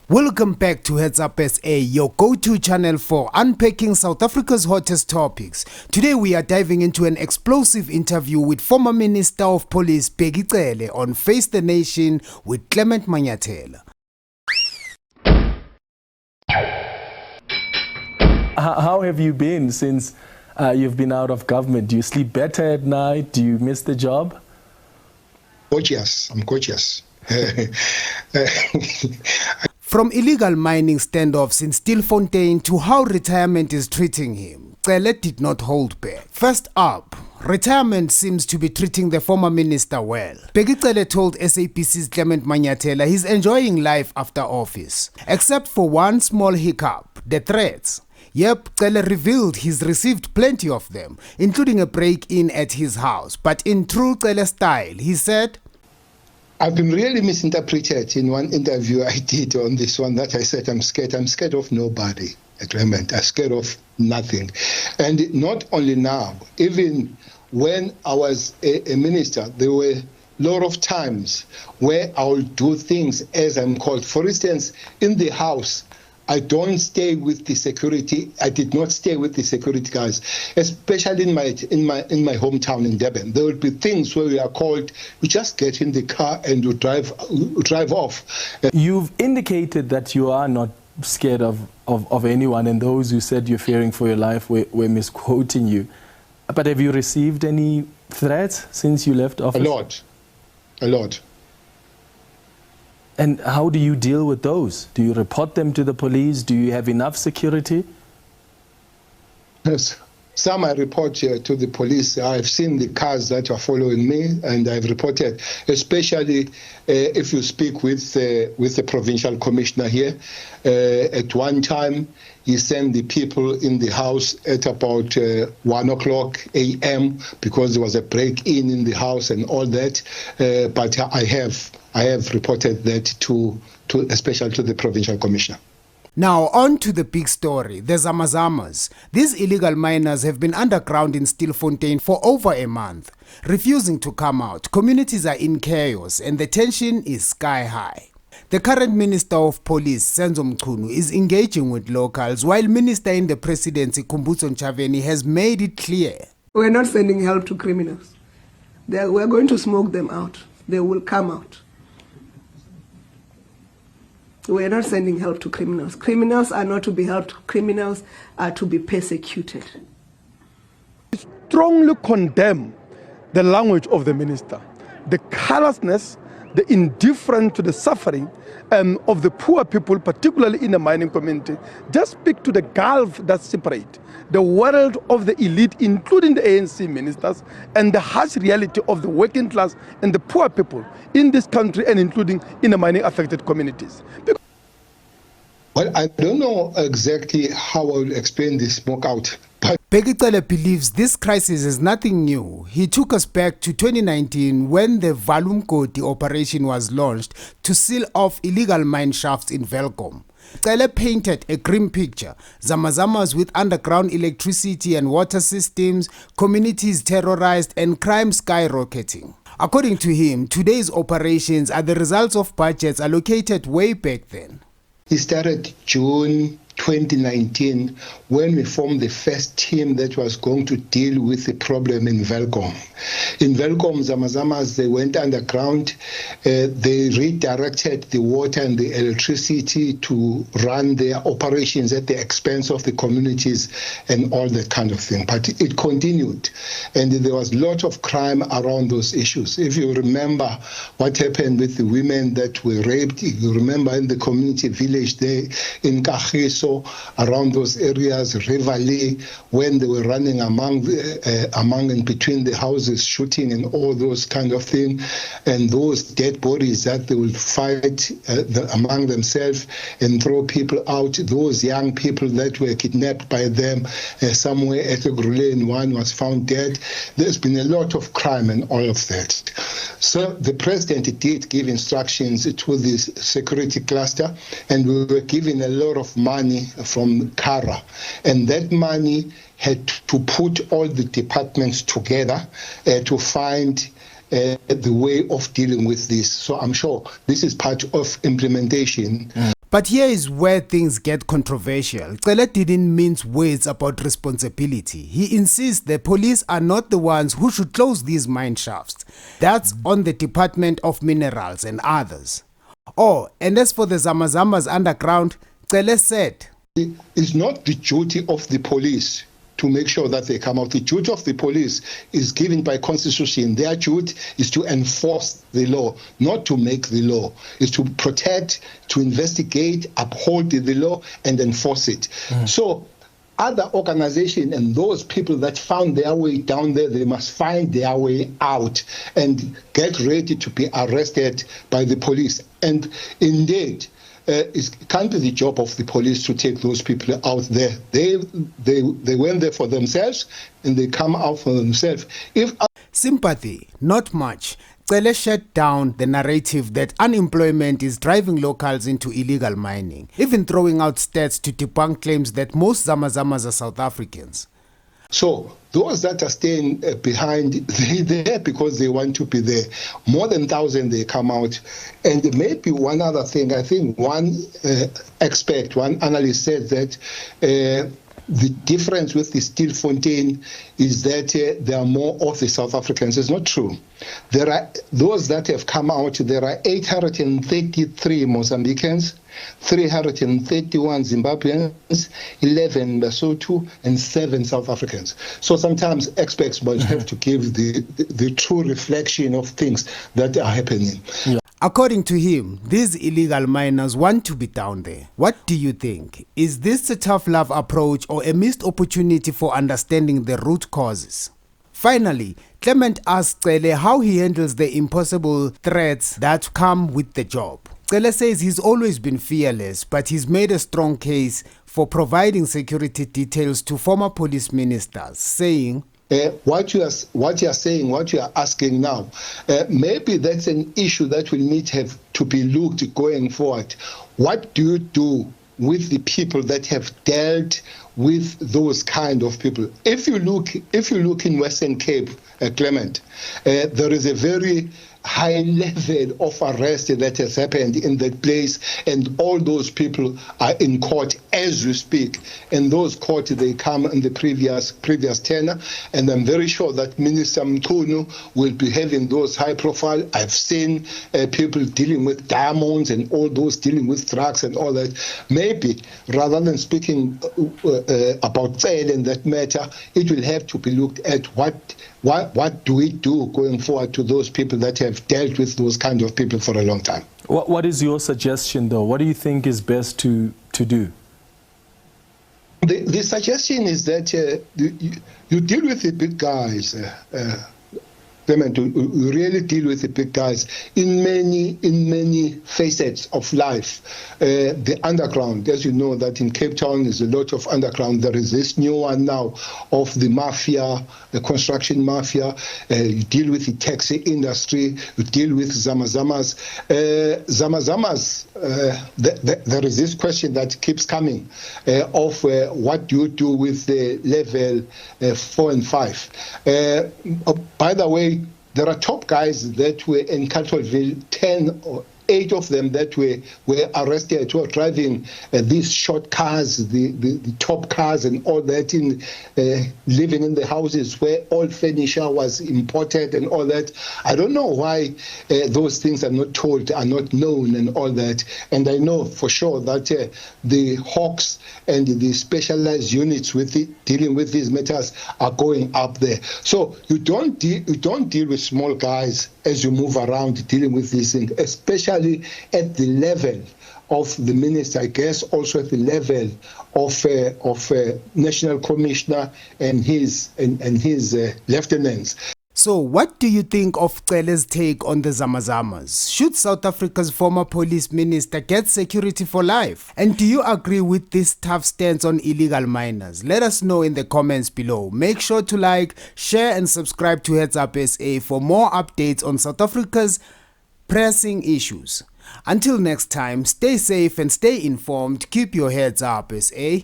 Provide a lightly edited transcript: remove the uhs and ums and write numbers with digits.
Welcome back to Heads Up SA, your go-to channel for unpacking South Africa's hottest topics. Today we are diving into an explosive interview with former Minister of Police Bheki Cele on Face the Nation with Clement Manyathela. How have you been since you've been out of government? Do you sleep better at night? Do you miss the job? Gorgeous. I'm gorgeous. From illegal mining standoffs in Stilfontein to how retirement is treating him, Cele did not hold back. First up, retirement seems to be treating the former minister well. Bheki Cele told SABC's Clement Manyathela he's enjoying life after office, except for one small hiccup, the threats. Yep, Cele revealed he's received plenty of them, including a break-in at his house. But in true Cele style, he said, I've been really misinterpreted in one interview I did on this one that I said I'm scared. I'm scared of nobody, Clement. I'm scared of nothing. And not only now, even when I was a minister, there were a lot of times where I will do things as I'm called. For instance, in the house, I don't stay with the security. I did not stay with the security guys, especially in my hometown in Durban. There would be things where we are called, we just get in the car and you drive off. You've indicated that you are not scared of anyone, and those who said you're fearing for your life were misquoting you. But have you received any threats since you left office? A lot. And how do you deal with those? Do you report them to the police? Do you have enough security? Yes. Some I report to the police. I've seen the cars that are following me, and I've reported, especially if you speak with the provincial commissioner here. At one time, he sent the people in the house at about 1 o'clock a.m. because there was a break-in in the house and all that. But I have reported that to especially to the provincial commissioner. Now on to the big story, the Zama Zamas. These illegal miners have been underground in Stilfontein for over a month, refusing to come out. Communities are in chaos and the tension is sky high. The current Minister of Police, Senzo is engaging with locals, while Minister in the Presidency, Khumbudzo Ntshavheni, has made it clear. We're not sending help to criminals. We're going to smoke them out. They will come out. We're not sending help to criminals. Criminals are not to be helped. Criminals are to be persecuted. I strongly condemn the language of the minister, the callousness, the indifference to the suffering of the poor people, particularly in the mining community. Just speak to the gulf that separates the world of the elite, including the ANC ministers, and the harsh reality of the working class and the poor people in this country, and including in the mining affected communities. Well, I don't know exactly how I will explain this smoke out. Bheki Cele believes this crisis is nothing new. He took us back to 2019 when the Valumkoti operation was launched to seal off illegal mine shafts in Welkom. Cele painted a grim picture, Zama Zamas with underground electricity and water systems, communities terrorized and crime skyrocketing. According to him, today's operations are the results of budgets allocated way back then. It started June 2019 when we formed the first team that was going to deal with the problem in Welkom. In Welkom, Zama Zamas, they went underground. They redirected the water and the electricity to run their operations at the expense of the communities and all that kind of thing. But it continued, and there was a lot of crime around those issues. If you remember what happened with the women that were raped, you remember in the community village there in Kagiso, around those areas, Rivali, when they were running among and between the houses, shooting and all those kind of things, and those dead bodies that they would fight among themselves and throw people out, those young people that were kidnapped by them somewhere at the Grulane, one was found dead. There's been a lot of crime and all of that. So the president did give instructions to this security cluster, and we were given a lot of money from Kara, and that money had to put all the departments together to find the way of dealing with this. So I'm sure this is part of implementation. But here is where things get controversial. Cele didn't mince words about responsibility. He insists the police are not the ones who should close these mine shafts. That's on the Department of Minerals and others. Oh, and as for the Zama Zamas underground, Cele said, "It's not the duty of the police to make sure that they come out. The duty of the police is given by Constitution. Their duty is to enforce the law, not to make the law. It's to protect, to investigate, uphold the law, and enforce it." So other organizations and those people that found their way down there, they must find their way out and get ready to be arrested by the police. And indeed, it can't be the job of the police to take those people out there. They went there for themselves and they come out for themselves. Sympathy, not much. Cele shut down the narrative that unemployment is driving locals into illegal mining, even throwing out stats to debunk claims that most Zama Zamas are South Africans. So those that are staying behind, they're there because they want to be there. More than 1,000 they come out. And maybe one other thing, I think one expert, one analyst said that the difference with the Stilfontein is that there are more of the South Africans. It's not true. There are those that have come out. There are 833 Mozambicans, 331 Zimbabweans, 11 Lesotho, and 7 South Africans. So sometimes experts must have to give the true reflection of things that are happening. Yeah. According to him, these illegal miners want to be down there. What do you think? Is this a tough love approach or a missed opportunity for understanding the root causes? Finally, Clement asked Cele how he handles the impossible threats that come with the job. Cele says he's always been fearless, but he's made a strong case for providing security details to former police ministers, saying, what you are saying, what you are asking now, maybe that's an issue that will need to be looked going forward. What do you do with the people that have dealt with those kind of people? If you look in Western Cape, Clement, there is a very high level of arrest that has happened in that place, and all those people are in court as we speak. And those courts, they come in the previous tenure, and I'm very sure that Minister Mkhunu will be having those high profile. I've seen people dealing with diamonds and all those dealing with drugs and all that. Maybe rather than speaking about Cele in that matter, it will have to be looked at what do we do going forward to those people that have dealt with those kind of people for a long time. What is your suggestion, though? What do you think is best to do? The suggestion is that you deal with the big guys. Clement, we really deal with the big guys in many facets of life. The underground, as you know, that in Cape Town is a lot of underground. There is this new one now of the mafia, the construction mafia. You deal with the taxi industry. You deal with Zama Zamas. Zama Zamas, there is this question that keeps coming of what do you do with the level 4 and 5. By the way, there are top guys that were in Cattleville, 10 or 8 of them that were arrested, who are driving these short cars, the top cars and all that, in living in the houses where all furniture was imported and all that. I don't know why those things are not told, are not known and all that. And I know for sure that the Hawks and the specialized units dealing with these matters are going up there. So you don't deal with small guys as you move around dealing with these things, especially at the level of the minister, I guess also at the level of National Commissioner and his lieutenants. So what do you think of Cele's take on the Zama Zamas? Should South Africa's former police minister get security for life? And do you agree with this tough stance on illegal miners? Let us know in the comments below. Make sure to like, share and subscribe to Heads Up SA for more updates on South Africa's pressing issues. Until next time, stay safe and stay informed. Keep your heads up, SA.